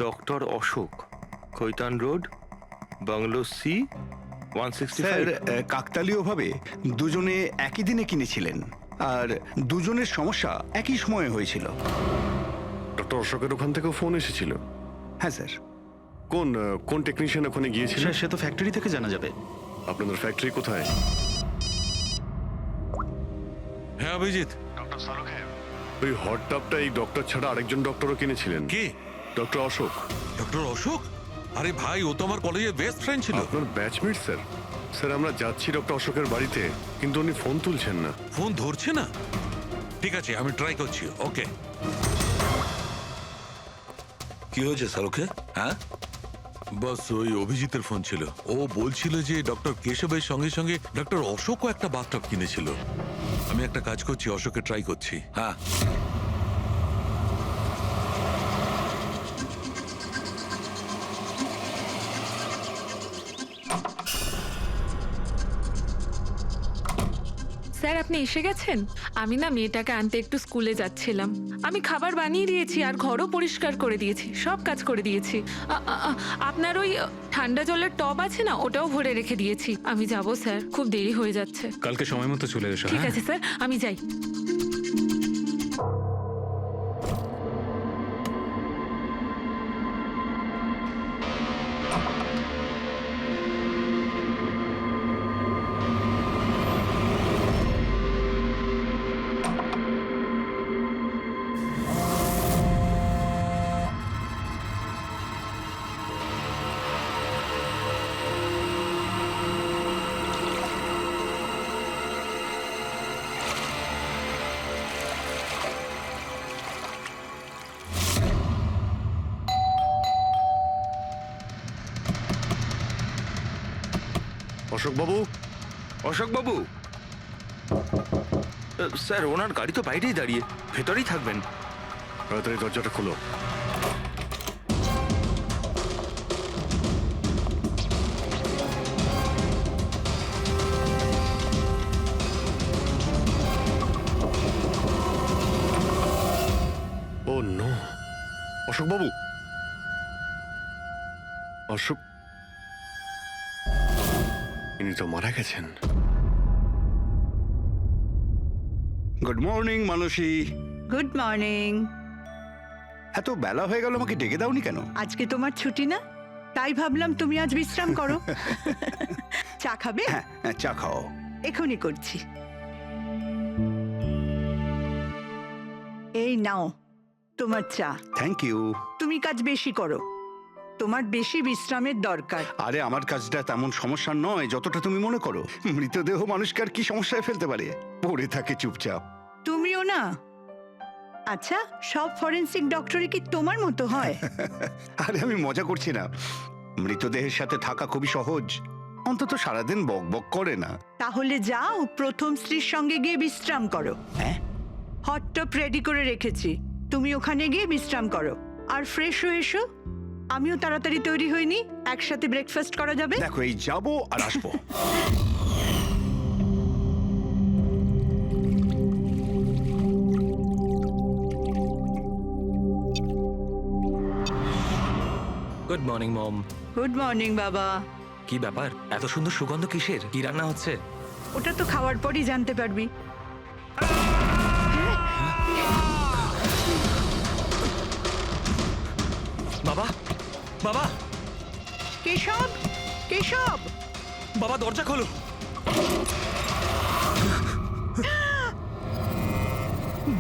Doctor Ashok, Kaitan road, bungalow C, 165। Sir, কাকতালীয়ভাবে দুজনে একই দিনে কিনেছিলেন আর দুজনের সমস্যা একই সময়ে হয়েছিল। ডক্টর অশোকের ওখান থেকেও ফোন এসেছিল? হ্যাঁ স্যার। কোন কোন টেকনিশিয়ান ওখানে গিয়েছিল? স্যার, সে তো ফ্যাক্টরি থেকে জানা যাবে। আপনাদের ফ্যাক্টরি কোথায়? হ্যাঁ অভিজিৎ। ওই হট টাবটা এই ডক্টর ছাড়া আরেকজন ডক্টরও কিনেছিলেন। কে? ডক্টর অশোক। ডক্টর অশোক? আরে ভাই, ও তো আমার কলেজের বেস্ট ফ্রেন্ড ছিল। আপনার ব্যাচমেট স্যার। স্যার, আমরা যাচ্ছি ডক্টর অশোকের বাড়িতে, কিন্তু উনি ফোন তুলছেন না। ফোন ধরছে না? ঠিক আছে, আমি ট্রাই করছি। ওকে। কি হয়েছে শাহরুখে? হ্যাঁ, বাস ওই অভিজিতের ফোন ছিল। ও বলছিল যে ডক্টর কেশবের সঙ্গে সঙ্গে ডক্টর অশোকও একটা বাথটব কিনেছিল। আমি একটা কাজ করছি, অশোকে ট্রাই করছি। হ্যাঁ। স্যার, আপনি এসে গেছেন? আমি না মেয়েটাকে আনতে একটু স্কুলে যাচ্ছিলাম। আমি খাবার বানিয়ে দিয়েছি আর ঘরও পরিষ্কার করে দিয়েছি, সব কাজ করে দিয়েছি। আপনার ওই ঠান্ডা জলের টব আছে না, ওটাও ভরে রেখে দিয়েছি। আমি যাব স্যার, খুব দেরি হয়ে যাচ্ছে। কালকে সময় মতো চলে এসো। ঠিক আছে স্যার, আমি যাই। অশোক বাবু। অশোক বাবু, স্যার ওনার গাড়ি তো বাইরেই দাঁড়িয়ে, ভেতরেই থাকবেন। তাড়াতাড়ি দরজাটা খোলো। ও নো, অশোক বাবু। অশোক, ইনি তো মারা গেছেন। Good morning Mansi. Good morning. এত বেলা হয়ে গেল, আমাকে ডেকে দাওনি কেন? আজকে তোমার ছুটি না, তাই ভাবলাম তুমি আজ বিশ্রাম করো। চা খাবে? হ্যাঁ, চা খাও। এখনই করছি। এই নাও তোমার চা। Thank you. তুমি কাজ বেশি করো, তোমার বেশি বিশ্রামের দরকার। আরে আমার কাজটা তেমন সমস্যা নয় যতটা তুমি মনে করো। মৃতদেহ মানুষকে আর কি সমস্যায় ফেলতে পারে? পড়ে থাকে চুপচাপ। তুমিও না। আচ্ছা, সব ফরেনসিক ডক্টরই কি তোমার মতো হয়? আরে আমি মজা করছি না। মৃতদেহের সাথে থাকা খুবই সহজ, অন্তত সারাদিন বক বক করে না। তাহলে যাও প্রথম স্ত্রীর সঙ্গে গিয়ে বিশ্রাম করো। হ্যাঁ, হট টপ রেডি করে রেখেছি, তুমি ওখানে গিয়ে বিশ্রাম করো আর ফ্রেশ হয়ে এসো। আমিও তাড়াতাড়ি তৈরি হইনি, একসাথে ব্রেকফাস্ট করা যাবে। দেখো এই যাবো আর আসবো। Good morning mom. Good morning বাবা। কি ব্যাপার, এত সুন্দর সুগন্ধ কিসের? কি রান্না হচ্ছে? ওটা তো খাওয়ার পরই জানতে পারবি। বাবা, বাবা, কেশব, কেশব! বাবা দরজা খোলো।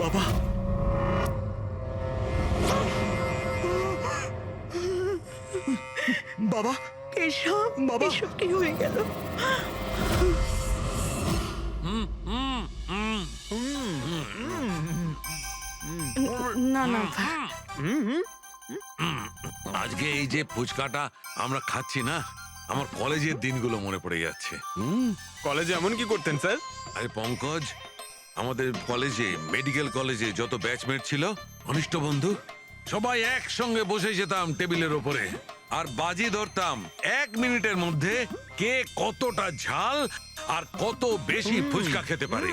বাবা, বাবা, কেশব, বাবা। এসব কি হয়ে গেল? না না, আজকে এই যে ফুচকাটা আমরা খাচ্ছি না, আমার কলেজের দিনগুলো মনে পড়ে যাচ্ছে। কলেজে এমন কি করতেন স্যার? আরে পঙ্কজ, আমাদের কলেজে, মেডিকেল কলেজে যত ব্যাচমেট ছিল, ঘনিষ্ঠ বন্ধু, সবাই একসঙ্গে বসে যেতাম টেবিলের ওপরে আর বাজি ধরতাম 1 মিনিটের মধ্যে কে কতটা ঝাল আর কত বেশি ফুচকা খেতে পারে।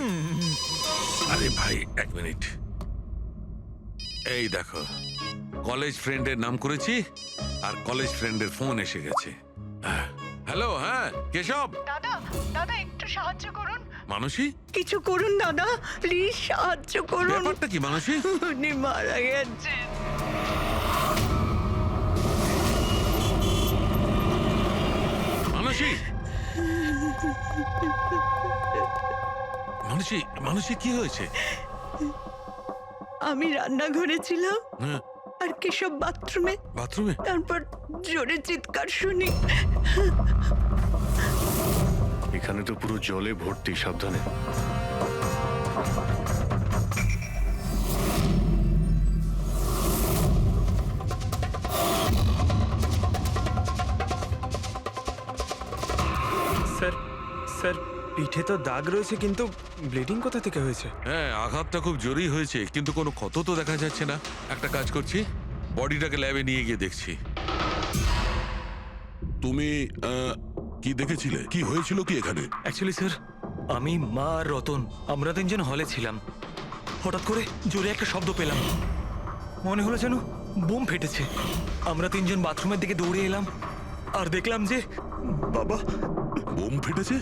আরে ভাই, 1 মিনিট। এই দেখো, কলেজ ফ্রেন্ডের নাম করেছি আর কলেজ ফ্রেন্ডের ফোন এসে গেছে। হ্যালো, হ্যাঁ কেশব। দাদা দাদা একটু সাহায্য করুন, মানসী, কিছু করুন দাদা, প্লিজ সাহায্য করুন। ব্যাপারটা কি মানসী? উনি মারা গেছেন। মানসী, মানসী, মানসী কি হয়েছে? আমি রান্নাঘরে ছিলাম হ্যাঁ, আর কেশব বাথরুমে, বাথরুমে? তারপর জোরে চিৎকার শুনি। এখানে তো পুরো জলে ভর্তি, সাবধানে। স্যার স্যার পিঠে তো দাগ রয়েছে, কিন্তু ব্লিডিং কোথা থেকে হয়েছে? হ্যাঁ, আঘাতটা খুব জোরেই হয়েছে, কিন্তু কোনো ক্ষত তো দেখা যাচ্ছে না। একটা কাজ করছি, বডিটাকে ল্যাবে নিয়ে গিয়ে দেখছি। তুমি কি দেখেছিলে? কি হয়েছিল কি এখানে? অ্যাকচুয়ালি স্যার, আমি, মা আর রতন আমরা তিনজন হলে ছিলাম। হঠাৎ করে জোরে একটা শব্দ পেলাম, মনে হলো যেন বোম ফেটেছে। আমরা তিনজন বাথরুমের দিকে দৌড়ে এলাম আর দেখলাম যে বাবা। বোম ফেটেছে?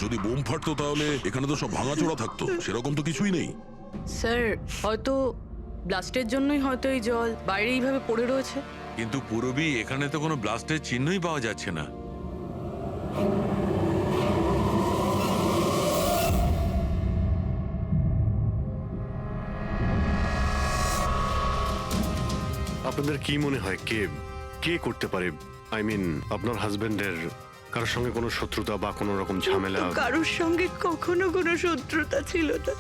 যদি বোম ফাটতো তাহলে এখানে তো সব ভাঙাচোরা থাকতো, সেরকম তো কিছুই নেই। স্যার, হয়তো ব্লাস্টের জন্যই হয়তো এই জল বাইরে এইভাবে পড়ে রয়েছে। কিন্তু পুরবি, এখানে তো কোনো ব্লাস্টের চিহ্নই পাওয়া যাচ্ছে না। আপনাদের কি মনে হয় কে কে করতে পারে? আই মিন, আপনার হাজবেন্ডের কারোর সঙ্গে কোনো শত্রুতা বা কোনো রকম ঝামেলা? তো কারোর সঙ্গে কখনো কোনো শত্রুতা ছিল না।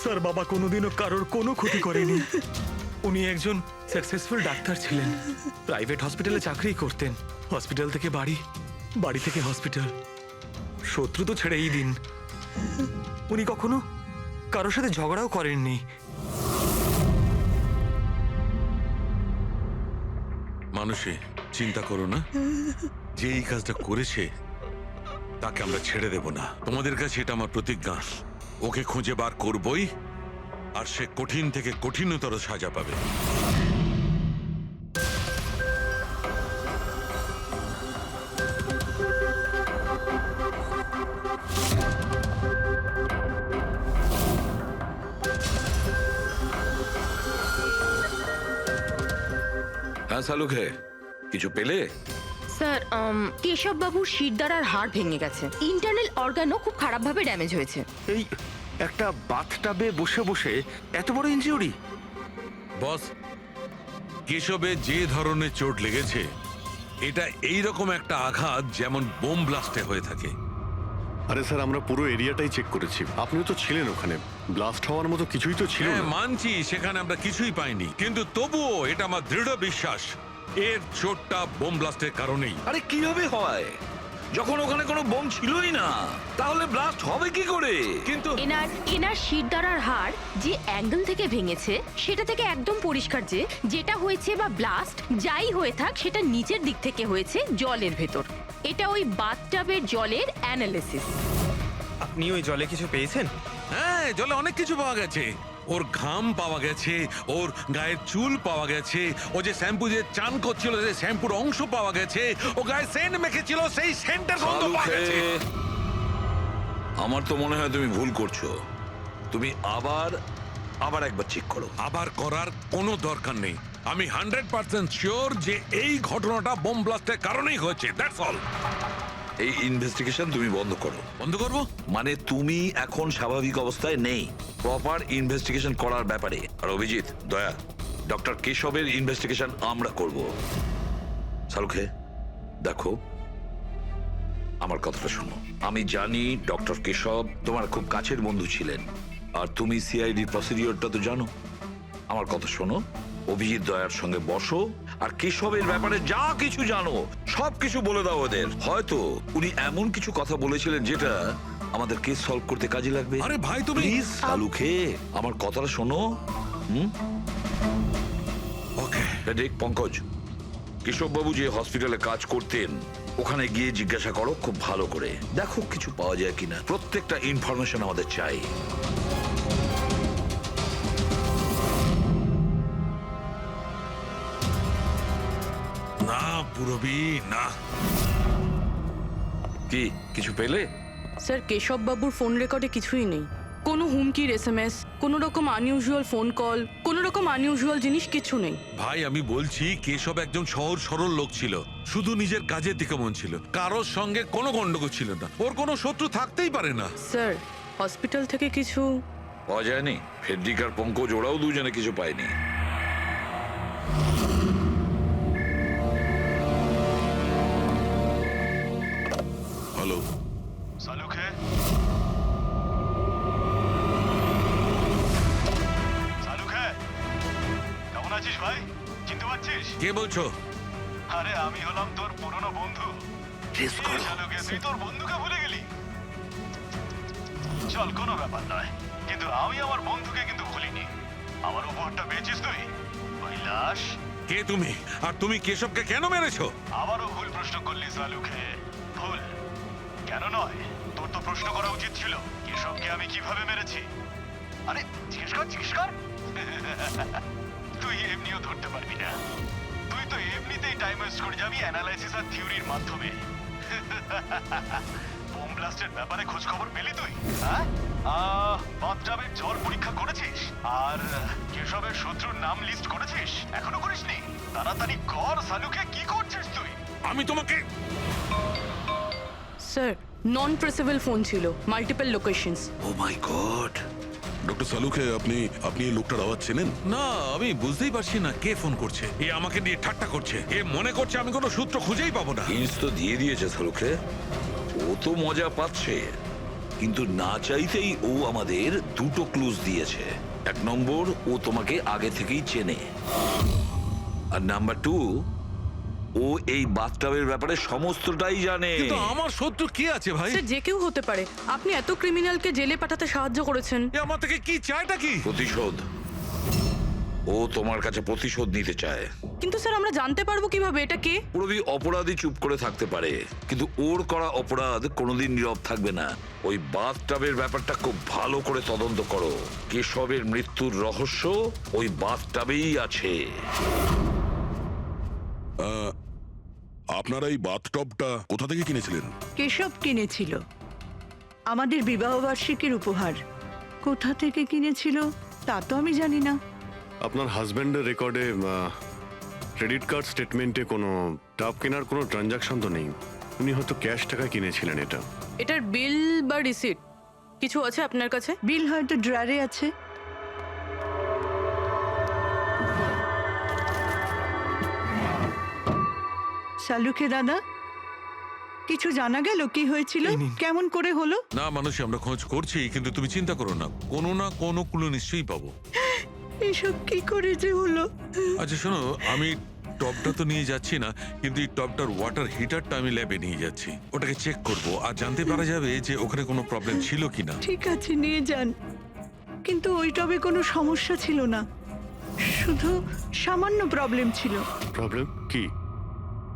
স্যার, বাবা কোনোদিনও কারোর কোনো ক্ষতি করেনি। উনি একজন সাকসেসফুল ডাক্তার ছিলেন, প্রাইভেট হসপিটালে চাকরি করতেন। হসপিটাল থেকে বাড়ি, বাড়ি থেকে হসপিটাল। শত্রু তো ছেড়েই দিন, উনি কখনো কারোর সাথে ঝগড়াও করেননি। মানুষে চিন্তা করো না, যে এই কাজটা করেছে তাকে আমরা ছেড়ে দেব না। তোমাদের কাছে এটা আমার প্রতিজ্ঞা। ওকে খুঁজে বার করবই, আর সে কঠিন থেকে কঠিনতর সাজা পাবে। হ্যাঁ সালুখে, কিছু পেলে? স্যার, কেশব বাবুর শিরদাঁড়ার হাড় ভেঙে গেছে, ইন্টারনাল অর্গানও খুব খারাপভাবে ড্যামেজ হয়েছে। এই একটা বাথটাবে বসে বসে এত বড় ইনজিউরি? বস, কেশবে যে ধরনের চোট লেগেছে, এটা এইরকম একটা আঘাত যেমন বোম ব্লাস্টে হয়ে থাকে। আরে স্যার, আমরা পুরো এরিয়াটাই চেক করেছি, আপনিও তো ছিলেন ওখানে। ব্লাস্ট হওয়ার মতো কিছুই তো ছিল হ্যাঁ না। মানছি, সেখানে আমরা কিছুই পাইনি, কিন্তু তবুও এটা আমার দৃঢ় বিশ্বাস এর চোটটা বোম ব্লাস্টের কারণেই। আরে কিভাবে হয় যখন ওখানে কোনো বোম ছিলই না? তাহলে ব্লাস্ট হবে কি করে? কিন্তু এনার শিরদাঁড়ার হাড় যে অ্যাঙ্গেল থেকে ভেঙেছে সেটা থেকে একদম পরিষ্কার যে যেটা হয়েছে বা ব্লাস্ট যাই হয়ে থাক, সেটা নিচের দিক থেকে হয়েছে, জলের ভেতর। এটা ওই বাথটাবের জলের অ্যানালিসিস। আপনি ওই জলে কিছু পেয়েছেন? হ্যাঁ, জলে অনেক কিছু পাওয়া গেছে। ওর ঘাম পাওয়া গেছে, ওর গায়ের চুল পাওয়া গেছে, ও যে শ্যাম্পু দিয়ে চান করছিল সেই শ্যাম্পুর অংশ পাওয়া গেছে, ও গায়ে সেন্ট মেখেছিল সেই সেন্টের গন্ধ পাওয়া গেছে। আমার তো মনে হয় তুমি ভুল করছো। তুমি আবার একবার চেক করো। আবার করার কোনো দরকার নেই। আমি 100% শিওর যে এই ঘটনাটা বোম ব্লাস্টের কারণেই হয়েছে। That's all. এই ইনভেস্টিগেশন তুমি বন্ধ করো। বন্ধ করবো? মানে তুমি এখন স্বাভাবিক অবস্থায় নেই প্রপার ইনভেস্টিগেশন করার ব্যাপারে। আর অভিজিৎ, দয়া, ডক্টর কেশবের ইনভেস্টিগেশন আমরা করব। সালুখে, দেখো, আমার কথাটা শোনো। আমি জানি ডক্টর কেশব তোমার খুব কাছের বন্ধু ছিলেন, আর তুমি সিআইডি প্রসিডিওরটা তো জানো। আমার কথা শোনো, অভিজিৎ দয়ার সঙ্গে বসো আর কেশবের ব্যাপারে যা কিছু জানো সব কিছু বলে দাও ওদের। হয়তো উনি এমন কিছু কথা বলেছিলেন যেটা আমাদের কেস সলভ করতে কাজে লাগবে। আরে ভাই, তুমি প্লিজ সালুখে, আমার কথাটা শোনো। ওকে। দেখ পঙ্কজ, কেশববাবু যে হসপিটালে কাজ করতেন ওখানে গিয়ে জিজ্ঞাসা করো খুব ভালো করে, দেখো কিছু পাওয়া যায় কিনা। প্রত্যেকটা ইনফরমেশন আমাদের চাই। না পুরবি না। কি কিছু পেলে? স্যার কেশব বাবুর ফোন রেকর্ডে কিছুই নেই। কোনো হুমকির এসএমএস, কোনো রকম আনইউজুয়াল ফোন কল, কোনো রকম আনইউজুয়াল জিনিস কিছু নেই। ভাই আমি বলছি কেশব একজন সহজ সরল লোক ছিল, শুধু নিজের কাজের দিকে মন ছিল, কারোর সঙ্গে কোনো গন্ডগোল ছিল না, ওর কোনো শত্রু থাকতেই পারে না। স্যার হসপিটাল থেকে কিছু পাওয়া যায়নি? ফেডরিক আর পঙ্কজ ওরাও দুজনে কিছু পায়নি। হ্যালো, সালুক হে সালুক হে, কেমন আছিস ভাই? চিনতে পারছিস? কে বলছো? আরে আমি হলাম তোর পুরনো বন্ধু। সালুকে তুই তোর বন্ধুকে ভুলে গেলি? চল কোনো ব্যাপার নয়, কিন্তু আমি আমার বন্ধুকে কিন্তু ভুলিনি। আমার উপহারটা পেয়েছিস তুই? ওই লাশ। কে তুমি? আর তুমি কেশবকে কেন মেরেছো? আবারও ভুল প্রশ্ন করলি সালুকে। ভুল কেন নয়, তোর তো প্রশ্ন করা উচিত ছিল কেশবকে আমি কিভাবে মেরেছি। আরে জিজ্ঞেস কর, জিজ্ঞেস কর। তুই এমনিও ধরতে পারবি না, তুই তো এমনিতেই টাইম ওয়েস্ট করে যাবি অ্যানালাইসিস আর থিওরির মাধ্যমে। বোম ব্লাস্টের ব্যাপারে খোঁজ খবর পেলি তুই? হ্যাঁ, বাথটাবের জল পরীক্ষা করেছিস? আর কেশবের শত্রুর নাম লিস্ট করেছিস? এখনো করিসনি? তাড়াতাড়ি কর সালুকে, কি করছিস তুই? আমি তোমাকে স্যার নন প্রেসেবল ফোন ছিল, মাল্টিপল লোকেশনস। ও মাই গড। ডক্টর সালুকে আপনি এই লোকটার আওয়াজ চেনেন? না, আমি বুঝতেই পারছি না কে ফোন করছে। এ আমাকে নিয়ে ঠাট্টা করছে, এ মনে করছে আমি কোনো সূত্র খুঁজেই পাবো না। হিন্টস তো দিয়ে দিয়েছে সালুকে, ও তো মজা পাচ্ছে, কিন্তু না চাইতেই ও আমাদের দুটো ক্লুজ দিয়েছে। এক নম্বর, ও তোমাকে আগে থেকেই চেনে, আর নাম্বার 2, ও এই বাথটাবের ব্যাপারে সমস্তটাই জানে। কিন্তু আমার শত্রু কে আছে ভাই? স্যার যে কেউ হতে পারে। আপনি এত ক্রিমিনালকে জেলে পাঠাতে সাহায্য করেছেন। এ আমার থেকে কি চায়টা কি? প্রতিশোধ। ও তোমার কাছে প্রতিশোধ নিতে চায়। কিন্তু স্যার আমরা জানতে পারবো কিভাবে এটা কে? পুরোবি অপরাধী চুপ করে থাকতে পারে, কিন্তু ওর করা অপরাধ কোনোদিন নীরব থাকবে না। ওই বাথটাবের ব্যাপারটা খুব ভালো করে তদন্ত করো। কেশবের মৃত্যুর রহস্য ওই বাথটাবেই আছে। আপনারা এই বাথটবটা কোথা থেকে কিনেছিলেন? কেশব কিনেছিল, আমাদের বিবাহবার্ষিকীর উপহার। কোথা থেকে কিনেছিল তা তো আমি জানি না। আপনার হাজব্যান্ডের রেকর্ডে ক্রেডিট কার্ড স্টেটমেন্টে কোনো টাব কেনার কোনো ট্রানজাকশন তো নেই। উনি হয়তো ক্যাশ টাকায় কিনেছিলেন এটা। এটার বিল বা রিসিট কিছু আছে আপনার কাছে? বিল হয়তো ড্রয়ারে আছে। সালুকে দাদা, কিছু জানা গেল কি হয়েছিল, এই নিন। কেমন করে হলো? না মানুষ, আমরা খোঁজ করছি, কিন্তু তুমি চিন্তা করো না, কোনো না কোনো ক্লু নিশ্চয়ই পাবো। এসব কি করে যে হলো? আচ্ছা শোনো, আমি টপটা তো নিয়ে যাচ্ছি না, কিন্তু এই টপটার ওয়াটার হিটারটা আমি ল্যাবে নিয়ে যাচ্ছি। ওটাকে চেক করব আর জানতে পারা যাবে যে ওখানে কোনো প্রবলেম ছিল কিনা। ঠিক আছে, নিয়ে যান, কিন্তু ওই টবে কোনো সমস্যা ছিল না, শুধু সামান্য প্রবলেম ছিল। প্রবলেম কি?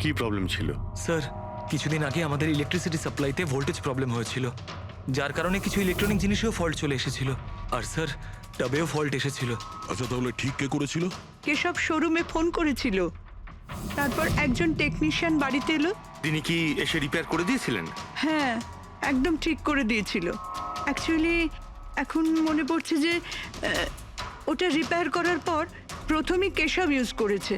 কি প্রবলেম ছিল? স্যার কিছুদিন আগে আমাদের ইলেকট্রিসিটি সাপ্লাইতে ভোল্টেজ প্রবলেম হয়েছিল, যার কারণে কিছু ইলেকট্রনিক জিনিসেও ফল্ট চলে এসেছিল। আর স্যার টবেও ফল্ট এসেছিল। আচ্ছা তাহলে ঠিক কে করেছিল? কেশব শোরুমে ফোন করেছিল, তারপর একজন টেকনিশিয়ান বাড়িতে এলো। তিনি কি এসে রিপেয়ার করে দিয়েছিলেন? হ্যাঁ, একদম ঠিক করে দিয়েছিল। অ্যাকচুয়ালি এখন মনে পড়ছে যে ওটা রিপেয়ার করার পর প্রথমেই কেশব ইউজ করেছে।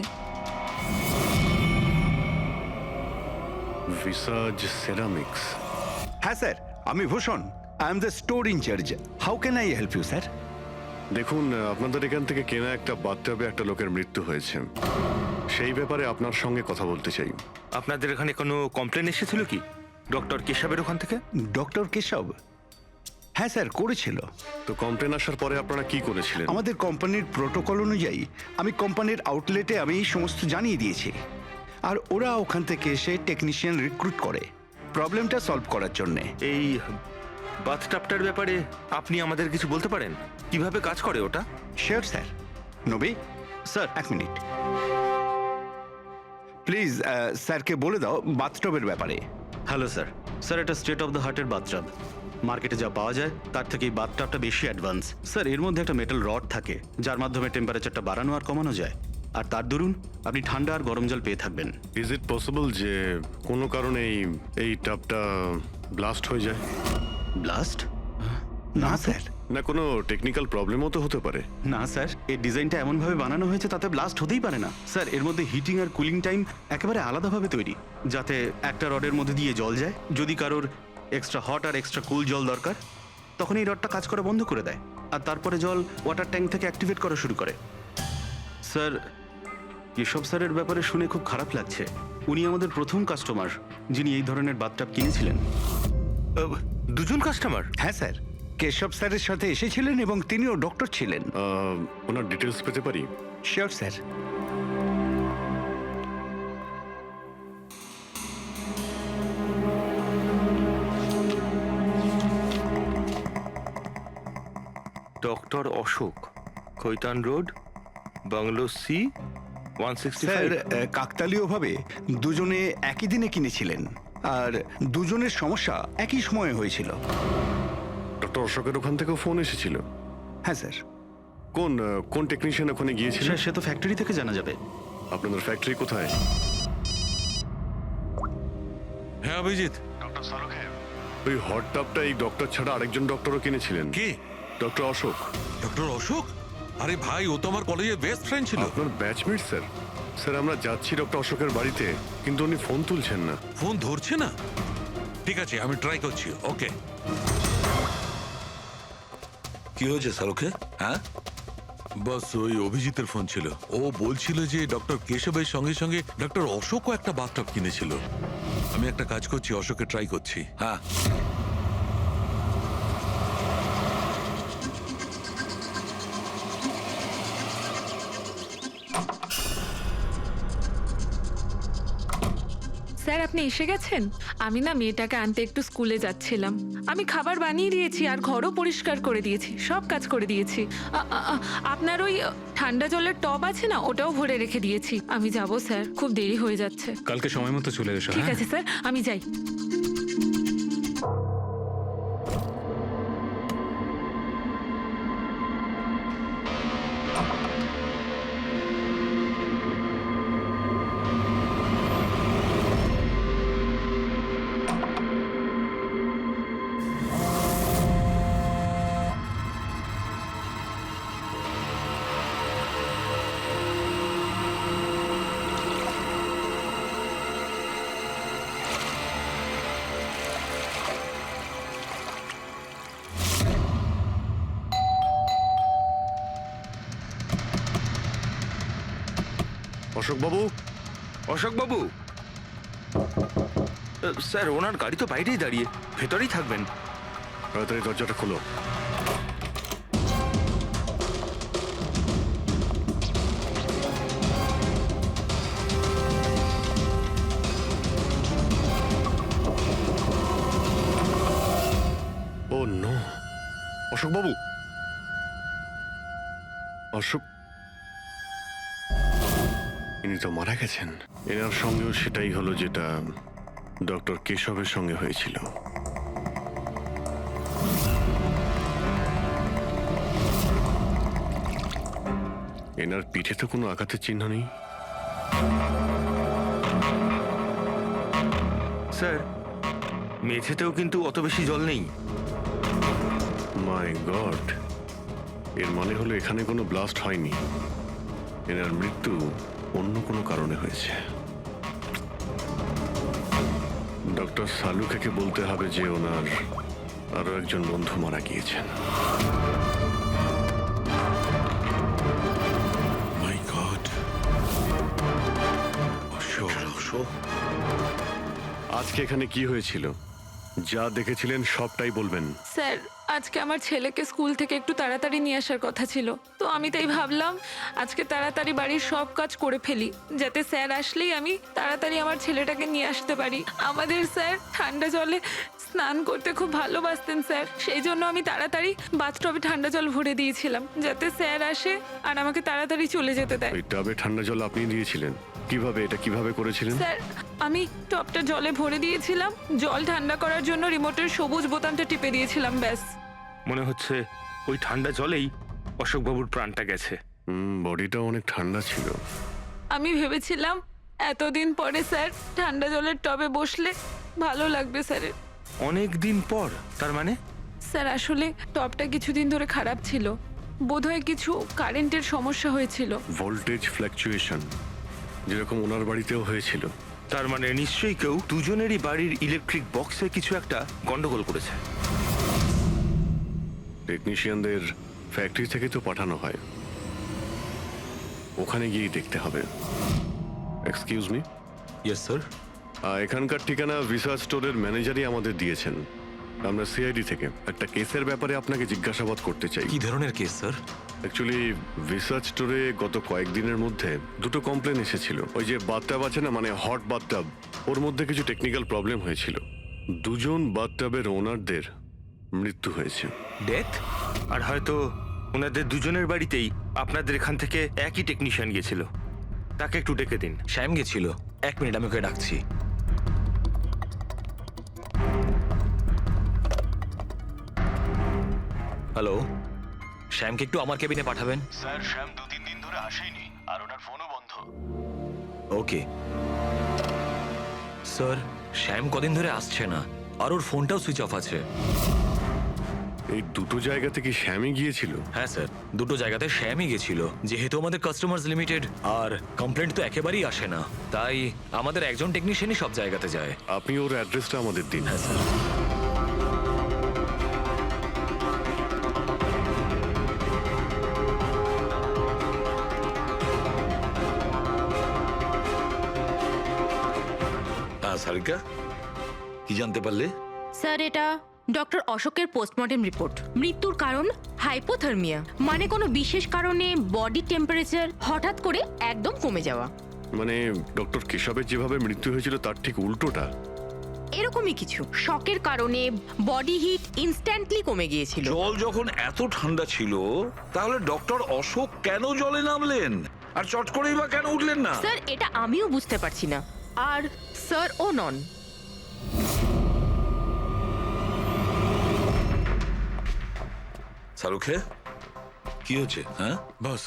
ভিসাজ সেরামিক্স। হ্যাঁ স্যার, আমি Bhushan, I am the store incharge. How can I help you sir? দেখুন, আপনাদের এখান থেকে কেনা একটা বাথটাবে একটা লোকের মৃত্যু হয়েছে, সেই ব্যাপারে আপনার সঙ্গে কথা বলতে চাই। আপনাদের এখানে কোনো কমপ্লেন এসেছিল কি ডক্টর কেশবের ওখান থেকে? ডক্টর কেশব? হ্যাঁ স্যার, করেছিল। তো কমপ্লেন আসার পরে আপনারা কি করেছিলেন? আমাদের কোম্পানির প্রোটোকল অনুযায়ী আমি কোম্পানির আউটলেটে আমি সমস্ত জানিয়ে দিয়েছি, আর ওরা ওখান থেকে এসে টেকনিশিয়ান রিক্রুট করে প্রবলেমটা সলভ করার জন্যে। এই বাথটাবটার ব্যাপারে আপনি আমাদের কিছু বলতে পারেন? কিভাবে কাজ করে ওটা? Sure sir. নবী স্যার, এক মিনিট প্লিজ। স্যারকে বলে দাও বাথটবের ব্যাপারে। Hello sir. স্যার এটা স্টেট অফ দ্য হার্টের বাথটাব। মার্কেটে যা পাওয়া যায় তার থেকে এই বাথটাবটা বেশি অ্যাডভান্স। স্যার এর মধ্যে একটা মেটাল রড থাকে যার মাধ্যমে টেম্পারেচারটা বাড়ানো আর কমানো যায়। আর তার দরুন আপনি ঠান্ডা আর গরম জল পেয়ে থাকবেন। ইজ ইট পসিবল যে কোনো কারণে এই টাবটা ব্লাস্ট হয়ে যায়? ব্লাস্ট? না স্যার, না কোনো টেকনিক্যাল প্রবলেমও তো হতে পারে। না স্যার, এই ডিজাইনটা এমনভাবে বানানো হয়েছে তাতে ব্লাস্ট হতেই পারে না স্যার। এর মধ্যে হিটিং আর কুলিং টাইম একেবারে আলাদাভাবে তৈরি, যাতে একটা রডের মধ্যে দিয়ে জল যায়। যদি কারোর এক্সট্রা হট আর এক্সট্রা কুল জল দরকার, তখন এই রডটা কাজ করা বন্ধ করে দেয়, আর তারপরে জল ওয়াটার ট্যাঙ্ক থেকে অ্যাক্টিভেট করা শুরু করে। স্যার, কেশব স্যারের ব্যাপারে শুনে খুব খারাপ লাগছে। উনি আমাদের প্রথম কাস্টমার যিনি এই ধরনের বাথটাব কিনেছিলেন। দুজন কাস্টমার? হ্যাঁ স্যার, কেশব স্যারের সাথে এসেছিলেন এবং তিনিও ডক্টর ছিলেন। ওনার ডিটেলস পেতে পারি? Sure sir. Doctor Ashok, Khaitan road, bungalow C, sir 165। কাকতালীয়ভাবে দুজনে একই দিনে কিনেছিলেন, আর দুজনের সমস্যা একই সময়ে হয়েছিল। ডক্টর অশোকের ওখান থেকেও ফোন এসেছিল? হ্যাঁ স্যার। কোন টেকনিশিয়ান ওখানে গিয়েছিল? স্যার, সে তো ফ্যাক্টরি থেকে জানা যাবে। আপনাদের ফ্যাক্টরি কোথায়? হ্যাঁ অভিজিৎ। ওই হট টাবটা এই ডক্টর ছাড়া আরেকজন ডক্টরও কিনেছিলেন। কে? ডক্টর অশোক। ডক্টর অশোক? আরে ভাই, ও তো আমার কলেজের বেস্ট ফ্রেন্ড ছিল। আপনার ব্যাচমেট স্যার। স্যার আমরা যাচ্ছি ডক্টর অশোকের বাড়িতে, কিন্তু উনি ফোন তুলছেন না। ফোন ধরছে না? ঠিক আছে, আমি ট্রাই করছি। ওকে। কি হয়েছে শাহরুখে? হ্যাঁ, বাস ওই অভিজিতের ফোন ছিল। ও বলছিল যে ডক্টর কেশবের সঙ্গে সঙ্গে ডক্টর অশোকও একটা বাথটব কিনেছিল। আমি একটা কাজ করছি, অশোকে ট্রাই করছি। হ্যাঁ। স্যার, আপনি এসে গেছেন? আমি না মেয়েটাকে আনতে একটু স্কুলে যাচ্ছিলাম। আমি খাবার বানিয়ে দিয়েছি আর ঘরও পরিষ্কার করে দিয়েছি, সব কাজ করে দিয়েছি। আপনার ওই ঠান্ডা জলের টব আছে না, ওটাও ভরে রেখে দিয়েছি। আমি যাব স্যার, খুব দেরি হয়ে যাচ্ছে। কালকে সময় মতো চলে এসো। ঠিক আছে স্যার, আমি যাই। অশোক বাবু। অশোক বাবু, স্যার ওনার গাড়ি তো বাইরেই দাঁড়িয়ে, ভেতরেই থাকবেন। তাড়াতাড়ি দরজাটা খোলো। ও নো, অশোক বাবু। অশোক, ইনি তো মারা গেছেন। এনার সঙ্গেও সেটাই হলো যেটা ডক্টর কেশবের সঙ্গে হয়েছিল। এনার পিঠে তো কোনো আঘাতের চিহ্ন নেই। স্যার, মেঝেতেও কিন্তু অত বেশি জল নেই। মাই গড, এর মানে হলো এখানে কোনো ব্লাস্ট হয়নি। এনার মৃত্যু অন্য কোনো কারণে হয়েছে। ডক্টর সালুকে বলতে হবে যে ওনার আরো একজন বন্ধু মারা গিয়েছেন। মাই গড। অশোক। আজকে এখানে কি হয়েছিল? যা দেখেছিলেন সবটাই বলবেন। স্যার, আজকে আমার ছেলেকে স্কুল থেকে একটু তাড়াতাড়ি নিয়ে আসার কথা ছিল, তো আমি তাই ভাবলাম আজকে তাড়াতাড়ি বাড়ির সব কাজ করে ফেলি, যাতে স্যার আসলেই আমি তাড়াতাড়ি আমার ছেলেটাকে নিয়ে আসতে পারি। আমাদের স্যার ঠান্ডা জলে স্নান করতে খুব ভালোবাসতেন স্যার, সেই জন্য আমি তাড়াতাড়ি বাথটবে ঠান্ডা জল ভরে দিয়েছিলাম, যাতে স্যার আসে আর আমাকে তাড়াতাড়ি চলে যেতে দেয়। ওই টাবে ঠান্ডা জল আপনি দিয়েছিলেন? কিভাবে করেছিলেন? স্যার, আমি টবটা জলে ভরে দিয়েছিলাম, জল ঠান্ডা করার জন্য রিমোটের সবুজ বোতামটা টিপে দিয়েছিলাম, ব্যাস। মনে হচ্ছে ওই ঠান্ডা জলেই অশোকবাবুর প্রাণটা গেছে। বডিটাও অনেক ঠান্ডা ছিল। আমি ভেবেছিলাম এতদিন পরে স্যার ঠান্ডা জলের টবে বসলে ভালো লাগবে স্যারের। অনেক দিন পর, তার মানে? স্যার আসলে টবটা কিছুদিন ধরে খারাপ ছিল, বোধহয় কিছু কারেন্টের সমস্যা হয়েছিল। ভোল্টেজ ফ্ল্যাকচুয়েশন, যেরকম ওনার বাড়িতেও হয়েছিল। তার মানে নিশ্চয়ই কেউ দুজনেরই বাড়ির ইলেকট্রিক বক্সে কিছু একটা গন্ডগোল করেছে। টেকনিশিয়ানদের ফ্যাক্টরি থেকে তো পাঠানো হয়, ওখানে গিয়েই দেখতে হবে। Excuse me. Yes sir. এখানকার ঠিকানা ভিসা স্টোরের ম্যানেজারই আমাদের দিয়েছেন। আমরা সিআইডি থেকে একটা কেসের ব্যাপারে আপনাকে জিজ্ঞাসাবাদ করতে চাই। কি ধরনের কেস স্যার? অ্যাকচুয়ালি ভিসা স্টোরে গত কয়েকদিনের মধ্যে দুটো কমপ্লেন এসেছিল। ওই যে বাথটাব আছে না, মানে হট বাথটাব, ওর মধ্যে কিছু টেকনিক্যাল প্রবলেম হয়েছিল। দুজন বাথটাবের ওনারদের মৃত্যু হয়েছে। ডেথ? আর হয়তো ওনাদের দুজনের বাড়িতেই আপনাদের এখান থেকে একই টেকনিশিয়ান গেছিল। তাকে একটু ডেকে দিন। শ্যাম গেছিল। 1 মিনিট, আমি ওকে ডাকছি। হ্যালো, শ্যামকে একটু আমার কেবিনে পাঠাবেন। স্যার, শ্যাম 2-3 দিন ধরে আসেনি আর ওনার ফোনও বন্ধ। ওকে স্যার, শ্যাম কদিন ধরে আসছে না আর ওর ফোনটাও সুইচ অফ আছে। এই দুটো জায়গাতে কি শ্যামই গিয়েছিল? হ্যাঁ স্যার, দুটো জায়গাতে শ্যামই গেছিল। যেহেতু আমাদের কাস্টমার্স লিমিটেড আর কমপ্লেন্ট তো একেবারেই আসে না, তাই আমাদের একজন টেকনিশিয়ানই সব জায়গাতে যায়। আপনি ওর অ্যাড্রেসটা আমাদের দিন। হ্যাঁ স্যার। হ্যাঁ সারিকা, কি জানতে পারলে? স্যার, এটা ডক্টর অশোকের পোস্টমর্টেম রিপোর্ট। মৃত্যুর কারণ হাইপোথার্মিয়া, মানে কোনো বিশেষ কারণে বডি টেম্পারেচার হঠাৎ করে একদম কমে যাওয়া। মানে ডক্টর কেশবের যেভাবে মৃত্যু হয়েছিল তার ঠিক উল্টোটা। এরকমই কিছু। শকের কারণে বডি হিট ইনস্ট্যান্টলি কমে গিয়েছিল। জল যখন এত ঠান্ডা ছিল, তাহলে ডক্টর অশোক কেন জলে নামলেন আর চট করেই বা কেন উঠলেন না? স্যার, এটা আমিও বুঝতে পারছি না। আর স্যার ও নন। শাহরুখে, কি হচ্ছে? হ্যাঁ বস,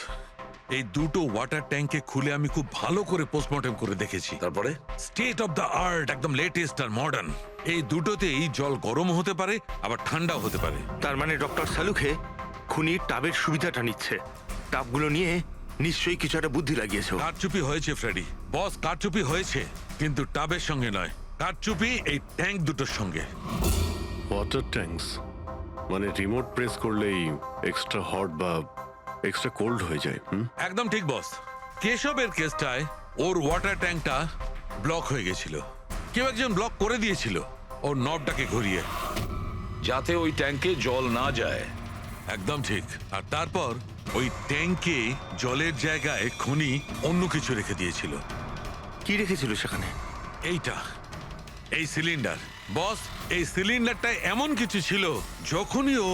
এই দুটো ওয়াটার ট্যাঙ্কে খুলে আমি খুব ভালো করে পোস্টমর্টেম করে দেখেছি। তারপরে? স্টেট অফ দ্য আর্ট, একদম লেটেস্ট আর মডার্ন। এই দুটোতেই জল গরম হতে পারে, আবার ঠান্ডাও হতে পারে। তার মানে ডক্টর সালুখে খুনি টাবের সুবিধাটা নিচ্ছে। টাবগুলো নিয়ে নিশ্চয়ই কিছু একটা বুদ্ধি লাগিয়েছে ও। কারচুপি হয়েছে ফ্রেডি বস, কারচুপি হয়েছে, কিন্তু টাবের সঙ্গে নয়। কারচুপি এই ট্যাঙ্ক দুটোর সঙ্গে। ওয়াটার ট্যাঙ্কস মানে রিমোট প্রেস করলেই এক্সট্রা হট বা এক্সট্রা কোল্ড হয়ে যায়। একদম ঠিক বস। কেশবের কেসটায় ওর ওয়াটার ট্যাঙ্কটা ব্লক হয়ে গেছিল। কেউ একজন ব্লক করে দিয়েছিল ওর নবটাকে ঘুরিয়ে, যাতে ওই ট্যাঙ্কে জল না যায়। একদম ঠিক। আর তারপর ওই ট্যাঙ্কে জলের জায়গায় খুনি অন্য কিছু রেখে দিয়েছিল। কি রেখেছিল সেখানে? এইটা, এই সিলিন্ডার। বস, এই সিলিন্ডারটা এমন কিছু ছিল, যখনই ও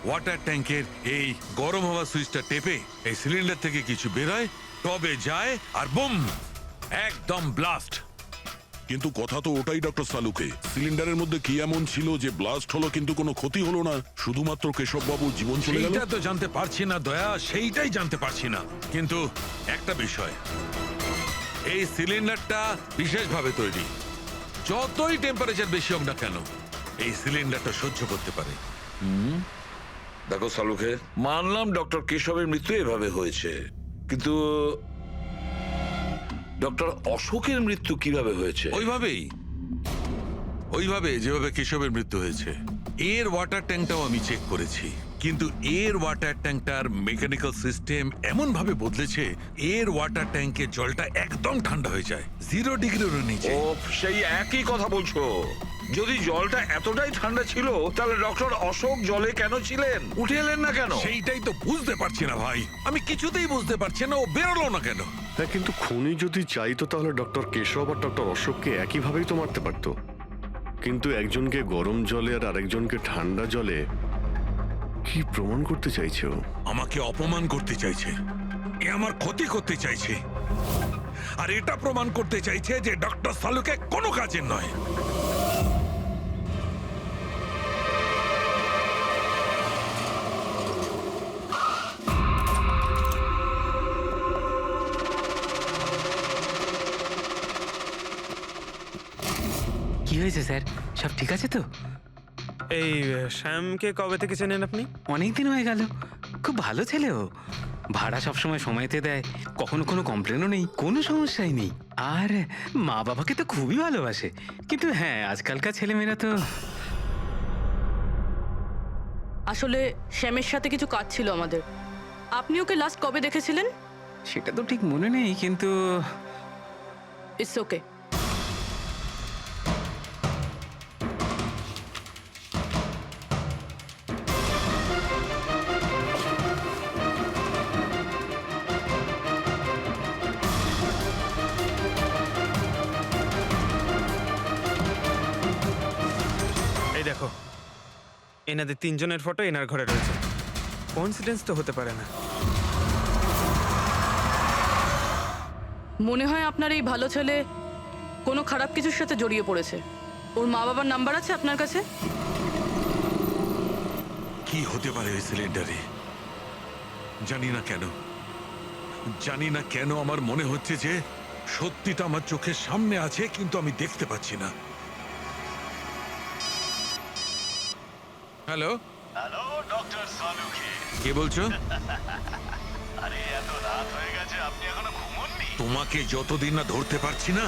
ওয়াটার ট্যাঙ্কের এই গরম হওয়া সুইচটা টেপে এই সিলিন্ডার থেকে কিছু বেরোয়, টবে যায় আর বুম, একদম ব্লাস্ট। কিন্তু কথা তো ওটাই ডক্টর সালুকে, সিলিন্ডারের মধ্যে কি এমন ছিল যে ব্লাস্ট হলো কিন্তু কোনো ক্ষতি হলো না, শুধুমাত্র কেশব বাবুর জীবন চলে গেল? সেইটা তো জানতে পারছি না দয়া, সেইটাই জানতে পারছি না। কিন্তু একটা বিষয়, এই সিলিন্ডারটা বিশেষভাবে তৈরি। যতই টেম্পারেচার বেশি হোক না কেন, এই সিলিন্ডারটা সহ্য করতে পারে। দেখো সালুখে, মানলাম ডক্টর কেশবের মৃত্যু এভাবে হয়েছে, কিন্তু ডক্টর অশোকের মৃত্যু কিভাবে হয়েছে? ওইভাবে যেভাবে কেশবের মৃত্যু হয়েছে। এর ওয়াটার ট্যাঙ্কটাও আমি চেক করেছি, কিন্তু এর ওয়াটার ট্যাঙ্কটার মেকানিক্যাল সিস্টেম এমন ভাবে বদলেছে, এর ওয়াটার ট্যাঙ্কে জলটা একদম ঠান্ডা হয়ে যায়, 0 ডিগ্রিরও নিচে। ও, সেই একই কথা বলছো। যদি জলটা এতটাই ঠান্ডা ছিল, তাহলে ডক্টর অশোক জলে কেন ছিলেন? উঠে এলেন না কেন? সেইটাই তো বুঝতে পারছি না ভাই, আমি কিছুতেই বুঝতে পারছি না ও বেরোলো না কেন। হ্যাঁ, কিন্তু খুনি যদি চাইতো তাহলে ডক্টর কেশব আর ডক্টর অশোককে একইভাবেই তো মারতে পারতো। কিন্তু একজনকে গরম জলে আর আরেকজনকে ঠান্ডা জলে কি প্রমাণ করতে চাইছে ও? আমাকে অপমান করতে চাইছে, এ আমার ক্ষতি করতে চাইছে, আর এটা প্রমাণ করতে চাইছে যে ডক্টর সালুকে কোনো কাজের নয়। কি হয়েছে স্যার, সব ঠিক আছে তো? এই শ্যামকে কবে থেকে চেনেন আপনি? অনেক দিন হয়ে গেল, খুব ভালো ছেলে ও। ভাড়া সবসময় সময়তে দেয়, কখনো কোনো কমপ্লেনও নেই, কোনো সমস্যাই নেই। আর মা বাবাকে তো খুবই ভালোবাসে। কিন্তু হ্যাঁ, আজকালকার ছেলেমেয়েরা তো... আসলে শ্যামের সাথে কিছু কাজ ছিল আমাদের। আপনি ওকে লাস্ট কবে দেখেছিলেন? সেটা তো ঠিক মনে নেই, কিন্তু ইটস ওকে। এই দেখো, এনাদের তিনজনের ফটো এনার ঘরে রয়েছে। কোইন্সিডেন্স তো হতে পারে না। মনে হয় আপনার এই ভালো ছেলে কোনো খারাপ কিছুর সাথে জড়িয়ে পড়েছে। ওর মা বাবার নাম্বার আছে আপনার কাছে? কি হতে পারে ওই সিলিন্ডারে? জানি না কেন, জানি না কেন আমার মনে হচ্ছে যে সত্যিটা আমার চোখের সামনে আছে, কিন্তু আমি দেখতে পাচ্ছি না। হ্যালো হ্যালো ডক্টর সালুখে, কে বলছো? আরে এত রাত হয়ে গেছে, আপনি এখনো ঘুমোননি? তোমাকে যতদিন না ধরতে পারছি না,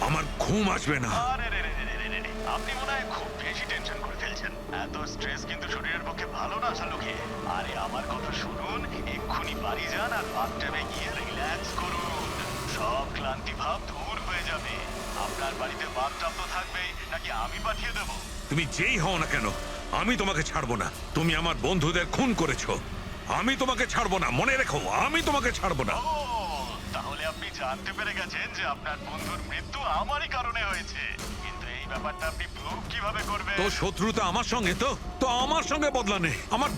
আমার ঘুম আসবে না। আরে রে রে রে রে রে রে, আপনি মনে হয় খুব বেশি টেনশন করে ফেলছেন। এত স্ট্রেস কিন্তু শরীরের পক্ষে ভালো না সালুখে। আরে আমার কথা শুনুন, এক্ষুনি বাড়ি যান আর বাথটাবে গিয়ে রিল্যাক্স করুন। সব ক্লান্তি ভাব দূর হয়ে যাবে। আপনার বাড়িতে বাথটাব তো থাকবেই, নাকি আমি পাঠিয়ে দেবো? তুমি যেই হও না কেন, আমি তোমাকে ছাড়বো না। তুমি আমার বন্ধুদের খুন করেছো, আমি তোমাকে ছাড়বো না। মনে রেখো, আমি তোমাকে ছাড়বো না। ও, তাহলে আপনি জানতে পেরে গেছেন যে আপনার বন্ধুর মৃত্যু আমারই কারণে হয়েছে। কিন্তু এই ব্যাপারটা আপনি প্রুভ কিভাবে করবেন? তো শত্রুতা আমার সঙ্গে, তো আমার সঙ্গে বদলা নে। আমার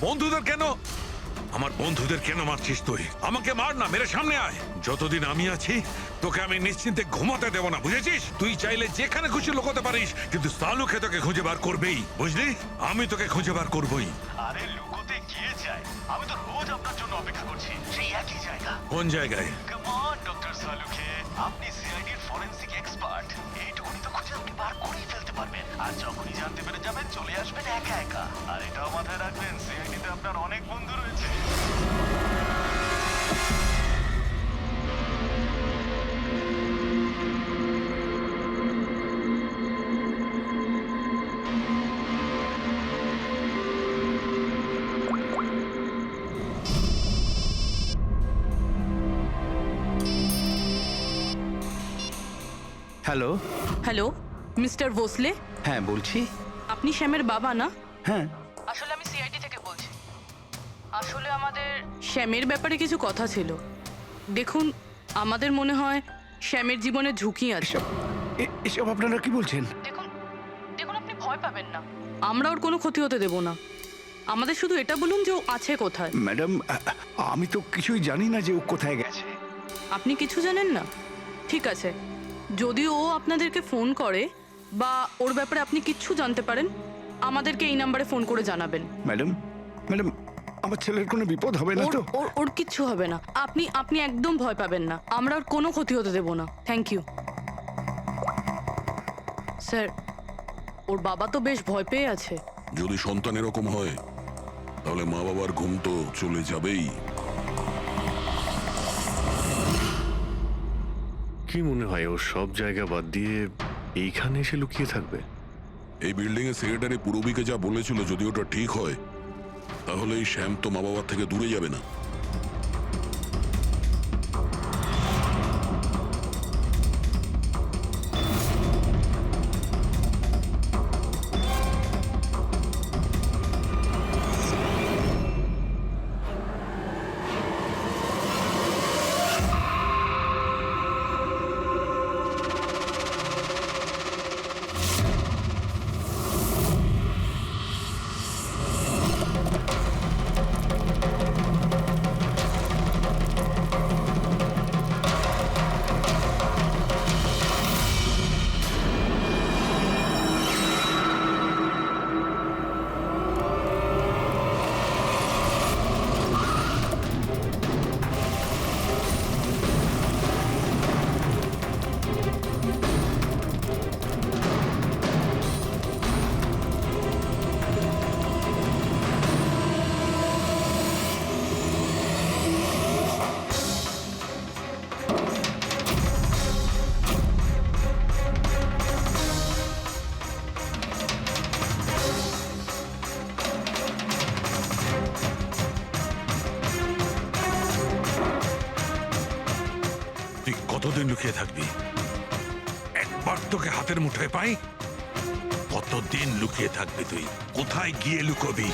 বন্ধুদের কেন মারছিস তুই? আমাকে মার না, মেরে সামনে আয়। যতদিন আমি আছি তোকে আমি নিশ্চিন্তে ঘুমাতে দেব না, বুঝেছিস? তুই চাইলে যেখানে খুশি লুকোতে পারিস, কিন্তু সালুকে তোকে খুঁজে বার করবেই, বুঝলি? আমি তোকে খুঁজে বার করবই। আরে লুকোতে গিয়ে যায়, আমি তো রোজ আপনার জন্য অপেক্ষা করছি, সেই একই জায়গা। কোন জায়গায়? কাম অন ডক্টর সালুখে, আপনি সিআইডির ফরেনসিক এক্সপার্ট। এইটুকুনি তো খুঁজে আপনি বার করেই ফেলতে পারবেন। আর যখনই জানতে পেরে যাবেন, চলে আসবেন একা একা। আর এটাও মাথায় রাখবেন, সিআইডিতে আপনার অনেক বন্ধু রয়েছে। হ্যালো। হ্যালো মিস্টার ভোসলে, হ্যাঁ বলছি। আপনি শ্যামের বাবা না? হ্যাঁ। আসলে আমি সিআইডি থেকে বলছি। আসলে আমাদের শ্যামের ব্যাপারে কিছু কথা ছিল। দেখুন, আমাদের মনে হয় শ্যামের জীবনে ঝুঁকি আছে। এসব আপনারা কি বলছেন? দেখুন দেখুন, আপনি ভয় পাবেন না, আমরা ওর কোনো ক্ষতি হতে দেব না। আমাদের শুধু এটা বলুন যে ও আছে কোথায়। ম্যাডাম, আমি তো কিছুই জানি না যে ও কোথায় গেছে। আপনি কিছু জানেন না? ঠিক আছে, যদি ও আপনাদেরকে ফোন করে বা ওর ব্যাপারে আপনি কিচ্ছু জানতে পারেন, আমাদেরকে এই নাম্বারে ফোন করে জানাবেন। ম্যাডাম, ম্যাডাম, আমার ছেলের কোনো বিপদ হবে না তো? ওর কিচ্ছু হবে না। আপনি একদম ভয় পাবেন না, আমরা ওর কোনো ক্ষতি হতে দেব না। Thank you sir. ওর বাবা তো বেশ ভয় পেয়ে আছে। যদি সন্তান এরকম হয়, তাহলে মা বাবার ঘুম তো চলে যাবেই। কি মনে হয় ও সব জায়গা বাদ দিয়ে এইখানে এসে লুকিয়ে থাকবে? এই বিল্ডিং এর সেক্রেটারি পুরবিকে যা বলেছিল, যদি ওটা ঠিক হয়, তাহলে এই শ্যাম তো মা বাবার থেকে দূরে যাবে না। লুকিয়ে থাকবি? একবার তোকে হাতের মুঠোয় পাই, কতদিন লুকিয়ে থাকবি তুই? কোথায় গিয়ে লুকোবি?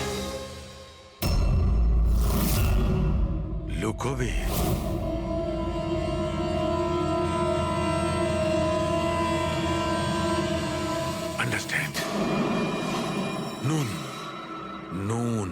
লুকোবি? আন্ডারস্ট্যান্ড? নুন, নুন।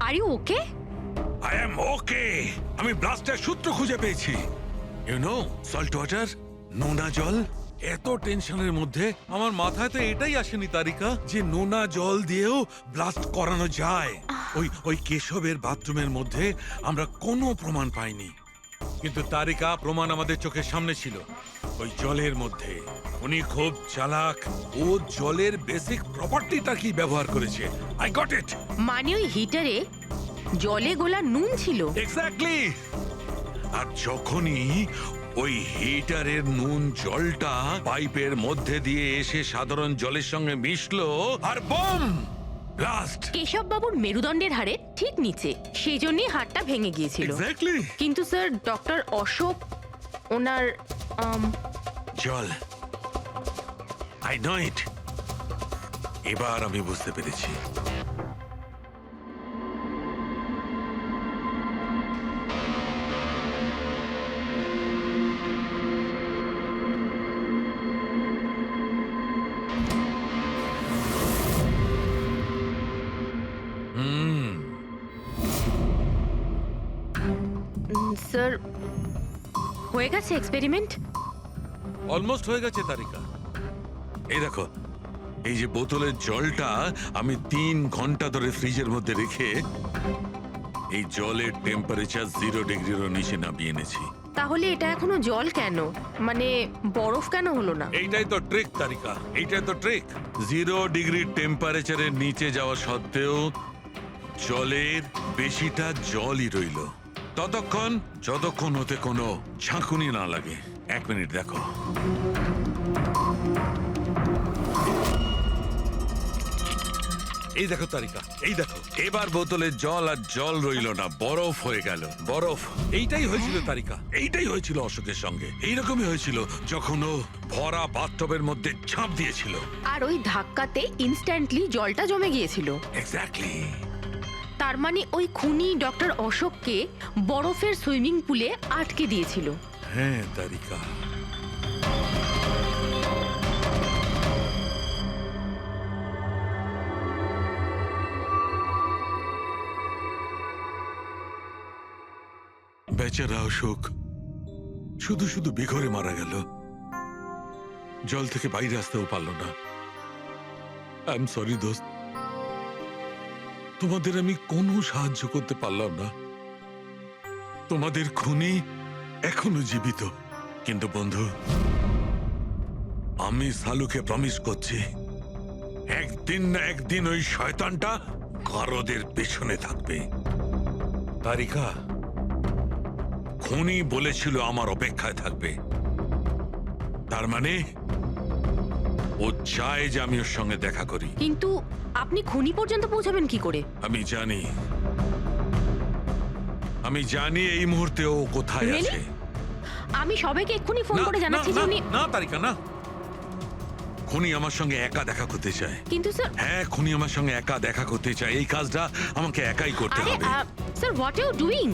Are you okay? I am okay. আমি ব্লাস্টের সূত্র খুঁজে পেয়েছি। ইউ নো, সল্ট ওয়াটার, নোনা জল। এত টেনশনের মধ্যে আমার মাথায় তো এটাই আসেনি তারিকা যে নোনা জল দিয়েও ব্লাস্ট করানো যায়। ওই কেশবের বাথরুমের মধ্যে আমরা কোনো প্রমাণ পাইনি, কিন্তু তারিকা প্রমাণ আমাদের চোখের সামনে ছিল। ওই জলের মধ্যে উনি খুব চালাক, ও জলের বেসিক প্রপার্টিটা কি ব্যবহার করেছে। I got it. মানে ওই হিটারে জলে গোলা নুন ছিল? এক্স্যাক্টলি। আর যখনই ওই হিটারের নুন জলটা পাইপের মধ্যে দিয়ে এসে সাধারণ জলের সঙ্গে মিশলো, আর বম, ব্লাস্ট। কেশব বাবুর মেরুদণ্ডের হাড়ের ঠিক নিচে, সেই জন্যই হাড়টা ভেঙে গিয়েছিল। এক্স্যাক্টলি। কিন্তু স্যার, ডক্টর অশোক ওনার জল, আই নো ইট। এবার আমি বুঝতে পেরেছি। স্যার, হয়ে গেছে এক্সপেরিমেন্ট? অলমোস্ট হয়ে গেছে তারিকা। এই দেখো, এই যে বোতলের জলটা আমি 3 ঘন্টা ধরে ফ্রিজের মধ্যে রেখে এই জলের টেম্পারেচার 0 ডিগ্রিরও নিচে নামিয়ে এনেছি। তাহলে এটা এখনো জল কেন, মানে বরফ কেন হলো না? এইটাই তো ট্রিক তারিকা, এইটাই তো ট্রিক। 0 ডিগ্রি টেম্পারেচারের নিচে যাওয়া সত্ত্বেও জলের বেশিটা জলই রইল ততক্ষণ, যতক্ষণ ওতে কোনো ঝাঁকুনি না লাগে। 1 মিনিট দেখো। এই দেখো তারিকা, এই দেখো, এবার বোতলের জল আর জল রইল না, বরফ হয়ে গেল, বরফ। এইটাই হয়েছিল তারিকা, এইটাই হয়েছিল অশোকের সঙ্গে। এইরকমই হয়েছিল যখন ও ভরা বাথটবের মধ্যে ঝাঁপ দিয়েছিল। আর ওই ধাক্কাতে ইনস্ট্যান্টলি জলটা জমে গিয়েছিল। এক্স্যাক্টলি। তার মানে ওই খুনি ডক্টর অশোককে বরফের সুইমিং পুলে আটকে দিয়েছিল। হ্যাঁ তারিকা। বেচারা অশোক শুধু শুধু বেঘরে মারা গেল, জল থেকে বাইরে আসতেও পারল না। আই এম সরি দোস্ত, তোমাদের আমি কোনো সাহায্য করতে পারলাম না। তোমাদের খুনি এখনো জীবিত। কিন্তু বন্ধু, আমি সালুকে প্রমিস করছি, একদিন না একদিন ওই শয়তানটা গারদের পেছনে থাকবে। তারিকা, খুনি বলেছিল আমার অপেক্ষায় থাকবে, তার মানে ও চায় যে আমি ওর সঙ্গে দেখা করি। কিন্তু আপনি খুনি পর্যন্ত পৌঁছাবেন কি করে? আমি জানি এই মুহূর্তে ও কোথায় Really? আছে। আমি সবাইকে এক্ষুনি ফোন করে জানাচ্ছি যে উনি... না তারিকা, না। খুনি আমার সঙ্গে একা দেখা করতে চায়। কিন্তু স্যার... হ্যাঁ, খুনি আমার সঙ্গে একা দেখা করতে চায়। এই কাজটা আমাকে একাই করতে হবে। Sir, what are you doing?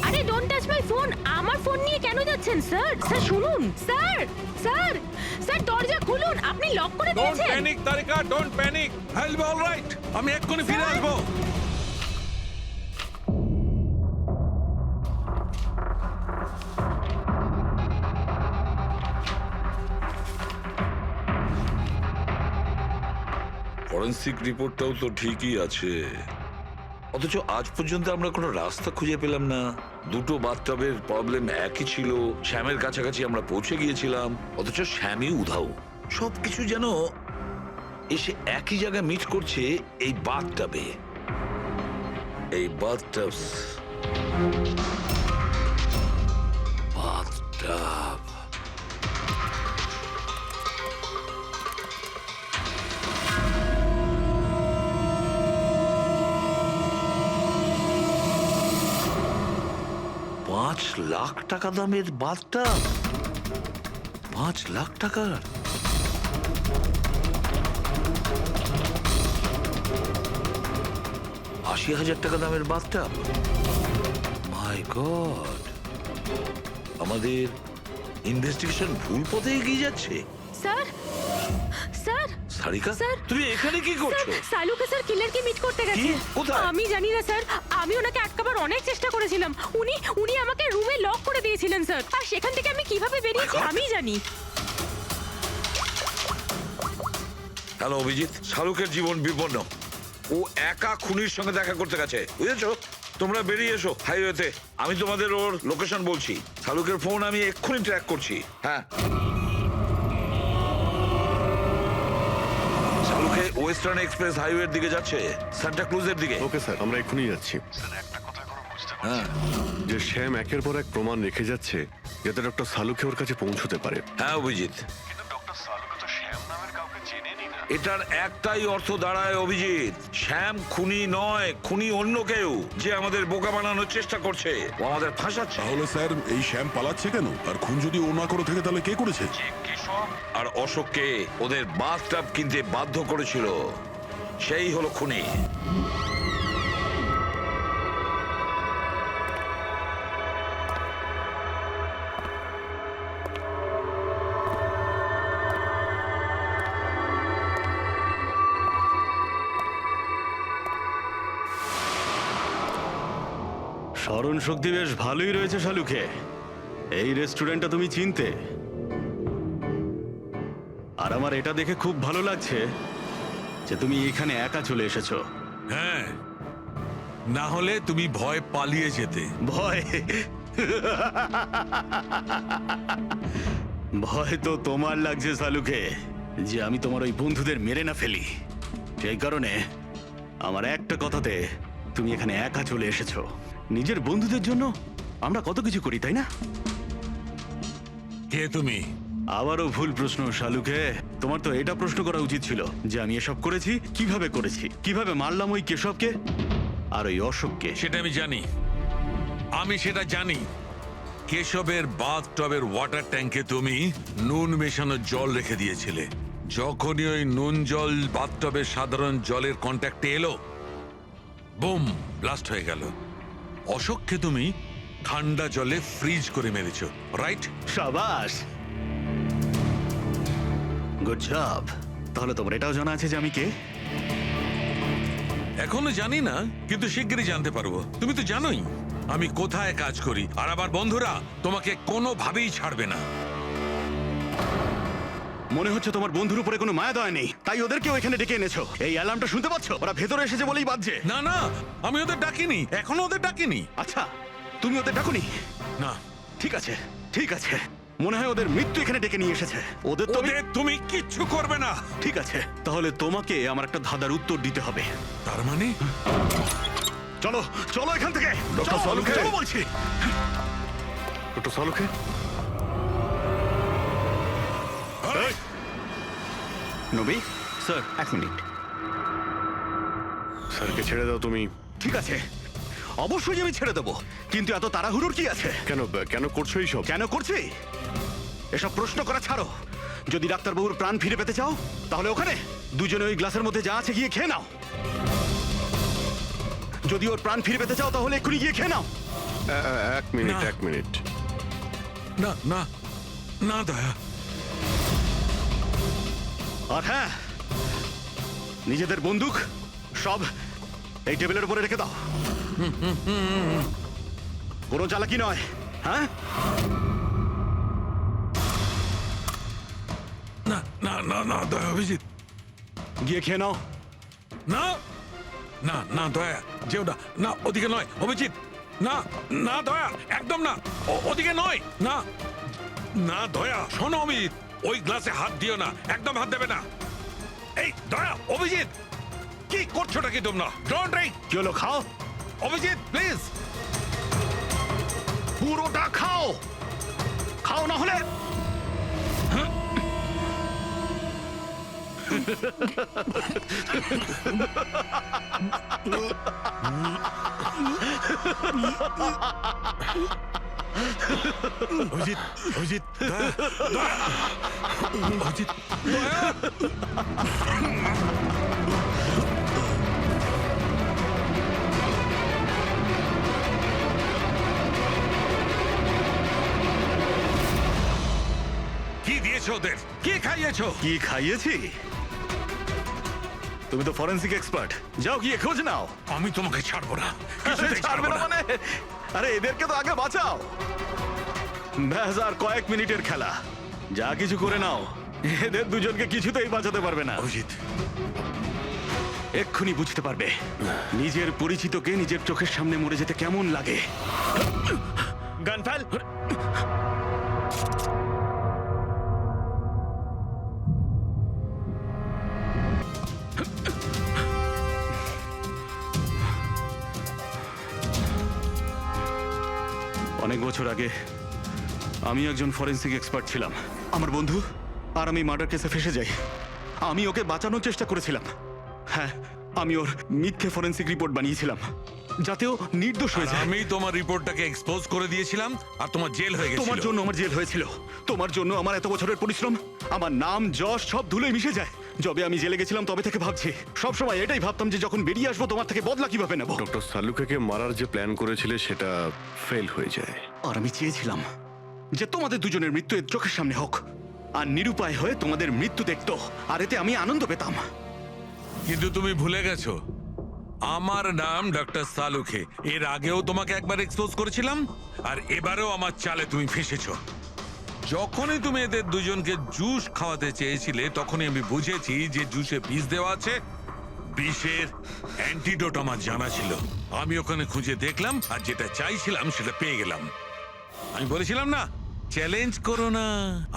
আরে ডোন্ট টাচ মাই ফোন। আমার ফোন নিয়ে কেন যাচ্ছেন স্যার? স্যার শুনুন, স্যার স্যার স্যার দরজা খুলুন। আপনি লক করে দিয়েছেন। Don't panic Tarika, don't panic. I will be alright. আমি এক্ষুনি ফিরে আসবো। ফরেন্সিক রিপোর্টটাও তো ঠিকই আছে, অথচ আজ পর্যন্ত আমরা কোনো রাস্তা খুঁজে পেলাম না। দুটো বাথটাবের প্রবলেম একই ছিল, শ্যামের কাছাকাছি আমরা পৌঁছে গিয়েছিলাম, অথচ শ্যামই উধাও। সবকিছু যেন এসে একই জায়গায় মিট করছে এই বাথটাবে। এই বাথটাব বাথটাব $5,00,000 দামের বাথটাব, 5,00,000 টাকার। $80,000 দামের বাথটাব। মাই গড, আমাদের ইনভেস্টিগেশন ভুল পথে এগিয়ে যাচ্ছে। স্যার স্যার সারিকা, স্যার, তুমি এখানে কি করছো? সালুকে স্যার কিলারকে মিট করতে গেছে। কোথায়? আমি জানি না স্যার, আমি ওনাকে আটকাবার অনেক চেষ্টা করেছিলাম। উনি আমাকে রুমে লক করে দিয়েছিলেন স্যার, আর সেখান থেকে আমি কিভাবে বেরিয়েছি আমি জানি। হ্যালো অভিজিৎ, শাহরুখের জীবন বিপন্ন। ও একা খুনির সঙ্গে দেখা করতে গেছে, বুঝেছো? তোমরা বেরিয়ে এসো হাইওয়েতে, আমি তোমাদের ওর লোকেশন বলছি। শাহরুখের ফোন আমি এক্ষুনি ট্র্যাক করছি। হ্যাঁ, শাহরুখে ওয়েস্টার্ন এক্সপ্রেস হাইওয়ের দিকে যাচ্ছে, সান্টা ক্রুজের দিকে। ওকে স্যার, আমরা এক্ষুনি যাচ্ছি। হ্যাঁ যে শ্যাম একের পর এক প্রমাণ রেখে যাচ্ছে যাতে ডক্টর সালুকে ওর কাছে পৌঁছতে পারে। হ্যাঁ অভিজিৎ, কিন্তু ডক্টর সালুকে তো শ্যাম নামের কাউকে চেনেনি না। এটার একটাই অর্থ দাঁড়ায় অভিজিৎ, শ্যাম খুনি নয়, খুনি অন্য কেউ, যে আমাদের বোকা বানানোর চেষ্টা করছে, ও আমাদের ফাঁসাচ্ছে। তাহলে স্যার এই শ্যাম পালাচ্ছে কেন? আর খুন যদি ও না করে থাকে তাহলে কে করেছে? কেশব আর অশোককে ওদের বাথটাব কিনতে বাধ্য করেছিল, সেই হলো খুনি। স্মরণ শক্তি বেশ ভালোই রয়েছে শালুকে। এই রেস্টুরেন্টটা তুমি চিনতে, আর আমার এটা দেখে খুব ভালো লাগছে যে তুমি এখানে একা চলে এসেছো। হ্যাঁ, না হলে তুমি ভয় পালিয়ে যেতে। ভয়? ভয় তো তোমার লাগছে শালুকে, যে আমি তোমার ওই বন্ধুদের মেরে না ফেলি। সেই কারণে আমার একটা কথাতে তুমি এখানে একা চলে এসেছো। নিজের বন্ধুদের জন্য আমরা কত কিছু করি, তাই না? কে তুমি? আবারও ভুল প্রশ্ন শালুকে। তোমার তো এটা প্রশ্ন করা উচিত ছিল যে আমি এসব করেছি, কিভাবে মারলাম ওই কেশবকে আর ওই অশোককে। সেটা আমি জানি, আমি সেটা জানি। কেশবের বাথটবের ওয়াটার ট্যাঙ্কে তুমি নুন মেশানো জল রেখে দিয়েছিলে। যখনই ওই নুন জল বাথটবের সাধারণ জলের কন্ট্যাক্টে এলো, বুম, ব্লাস্ট হয়ে গেল। অশোককে তুমি ঠান্ডা জলে ফ্রিজ করে মেরেছো, রাইট? শাবাশ, গুড জব। তাহলে তোমার এটাও জানা আছে যে আমি কে? এখনো জানি না, কিন্তু শিগগিরই জানতে পারবো। তুমি তো জানোই আমি কোথায় কাজ করি, আর আমার বন্ধুরা তোমাকে কোনোভাবেই ছাড়বে না। মনে হচ্ছে তোমার বন্ধুর উপরে কোনো মায়া দয়া নেই, তাই ওদেরকেও এখানে ডেকে এনেছো। এই অ্যালার্মটা শুনতে পাচ্ছ? ওরা ভেতরে এসেছে বলেই বাজছে। না না, আমি ওদের ডাকিনি, এখনো ওদের ডাকিনি। আচ্ছা, তুমি ওদের ডাকুনি? না। ঠিক আছে, মনে হয় ওদের মৃত্যু এখানে ডেকে নিয়ে এসেছে। ওদের তুমি কিচ্ছু করবে না। ঠিক আছে, তাহলে তোমাকে আমার একটা ধাঁধার উত্তর দিতে হবে। তার মানে? চলো চলো এখান থেকে। ডক্টর সালুকে, চলো বলছি। ডক্টর সালুকে, নবী, স্যার, এক মিনিট। স্যারকে ছেড়ে দাও তুমি। ঠিক আছে, অবশ্যই আমি ছেড়ে দেবো, কিন্তু এত তাড়াহুড়োর কি আছে? কেন করছো এইসব? কেন করছি এসব প্রশ্ন করা ছাড়ো। যদি ডাক্তারবাবুর প্রাণ ফিরে পেতে চাও, তাহলে ওখানে দুজনে ওই গ্লাসের মধ্যে যা আছে গিয়ে খেয়ে নাও। যদি ওর প্রাণ ফিরে পেতে চাও, তাহলে এক্ষুনি গিয়ে খেয়ে নাও। এক মিনিট। না না না দয়া। আর হ্যাঁ, নিজেদের বন্দুক সব এই টেবিলের উপরে রেখে দাও। কোনো চালাকি নয়, হ্যাঁ? না না না না দয়া, অভিজিৎ। গিয়ে খেয়ে নাও। না না না দয়া যেও না, না ওদিকে নয় অভিজিৎ, না না দয়া একদম না, ওদিকে নয়, না না দয়া শোনো অভিজিৎ, ওই গ্লাসে হাত দিও না, একদম হাত দেবে না। এই দয়া অভিজিৎ কি করছোটা কি তোমরা? Don't drink. কি হলো, খাও, অভিজিৎ প্লিজ। পুরোটা খাও, খাও না হলে অভিজিৎ অভিজিৎ দয়া দয়া অভিজিৎ দয়া। কি দিয়েছো ওদের? কি খাইয়েছো? কি খাইয়েছি? তুমি তো ফরেন্সিক এক্সপার্ট, যাও গিয়ে খোঁজ নাও। আমি তোমাকে ছাড়বো না, কিছুতেই ছাড়বে ছাড়বো না না। মানে? আরে এদেরকে তো আগে বাঁচাও। ব্যাস আর কয়েক মিনিটের খেলা, যা কিছু করে নাও, এদের দুজনকে কিছুতেই বাঁচাতে পারবে না। অভিজিৎ এক্ষুনি বুঝতে পারবে নিজের পরিচিতকে নিজের চোখের সামনে মরে যেতে কেমন লাগে। গান ফেল। অনেক বছর আগে আমি একজন ফরেন্সিক এক্সপার্ট ছিলাম। আমার বন্ধু আর আমি মার্ডার কেসে ফেসে যাই। আমি ওকে বাঁচানোর চেষ্টা করেছিলাম। হ্যাঁ, আমি ওর মিথ্যে ফরেন্সিক রিপোর্ট বানিয়েছিলাম যাতে ও নির্দোষ হয়ে যায়। আমি তোমার রিপোর্টটাকে এক্সপোজ করে দিয়েছিলাম আর তোমার জেল হয়ে গেছিল। তোমার জন্য আমার জেল হয়েছিল, তোমার জন্য আমার এত বছরের পরিশ্রম, আমার নাম যশ সব ধুলোয় মিশে যায়। যবে আমি জেলে গেছিলাম তবে থেকে ভাবছি, সবসময় এটাই ভাবতাম যে যখন বেরিয়ে আসবো তোমার থেকে বদলা কিভাবে নেব। ডক্টর সালুকেকে মারার যে প্ল্যান করেছিলে সেটা ফেল হয়ে যায়। আর আমি চেয়েছিলাম যে তোমাদের দুজনের মৃত্যু এর চোখের সামনে হোক, আর নিরুপায় হয়ে তোমাদের মৃত্যু দেখতো, আর এতে আমি আনন্দ পেতাম। কিন্তু তুমি ভুলে গেছো আমার নাম ডক্টর সালুখে। এর আগেও তোমাকে একবার এক্সপোজ করেছিলাম আর এবারেও আমার চালে তুমি ফেসেছো। যখনই তুমি এদের দুজনকে জুস খাওয়াতে চেয়েছিলে তখনই আমি বুঝেছি যে জুসে বিষ দেওয়া আছে। বিষের অ্যান্টিডোট আমার জানা ছিল। আমি ওখানে খুঁজে দেখলাম আর যেটা চাইছিলাম সেটা পেয়ে গেলাম। আমি বলেছিলাম না, চ্যালেঞ্জ করো না,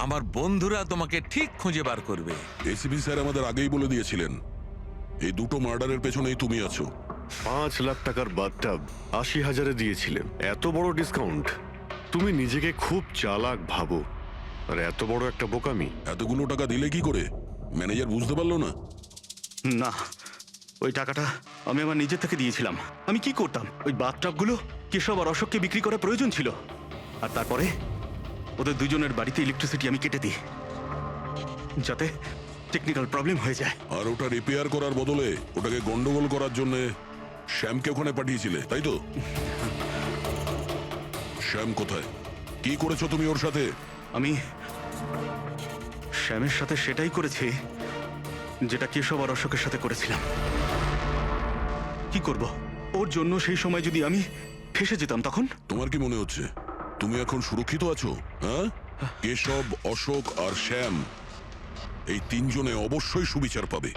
আমার বন্ধুরা তোমাকে ঠিক খুঁজে বার করবে। এসিপি স্যার আমাদের আগেই বলে দিয়েছিলেন এই দুটো মার্ডারের পেছনেই তুমি আছো। 5 লাখ টাকার বাথটাব 80,000-এ দিয়েছিলেন, এত বড় ডিসকাউন্ট। তুমি নিজেকে খুব চালাক ভাবো, আর এত বড় একটা বোকামি। এতগুলো টাকা দিলে কি করে? ম্যানেজার বুঝতে পারলো না? না, ওই টাকাটা আমি আমার নিজের থেকে দিয়েছিলাম। আমি কি করতাম, ওই বাথটাবগুলো কেশব আর অশোককে বিক্রি করা প্রয়োজন ছিল, আর তারপরে ওদের দুজনের বাড়িতে ইলেকট্রিসিটি আমি কেটে দিই যাতে টেকনিক্যাল প্রবলেম হয়ে যায়। আর ওটা রিপেয়ার করার বদলে ওটাকে গন্ডগোল করার জন্য শ্যামকে ওখানে পাঠিয়েছিলে, তাই তো? শ্যাম কোথায়? কি করেছো তুমি ওর সাথে? আমি শ্যামের সাথে সেটাই করেছি যেটা কেশব আর অশোকের সাথে করেছিলাম। কি করব, ওর জন্য সেই সময় যদি আমি ফেসে যেতাম তখন? তোমার কি মনে হচ্ছে তুমি এখন সুরক্ষিত আছো? হ্যাঁ, কেশব, অশোক আর শ্যাম এই তিনজনে অবশ্যই সুবিচার পাবে।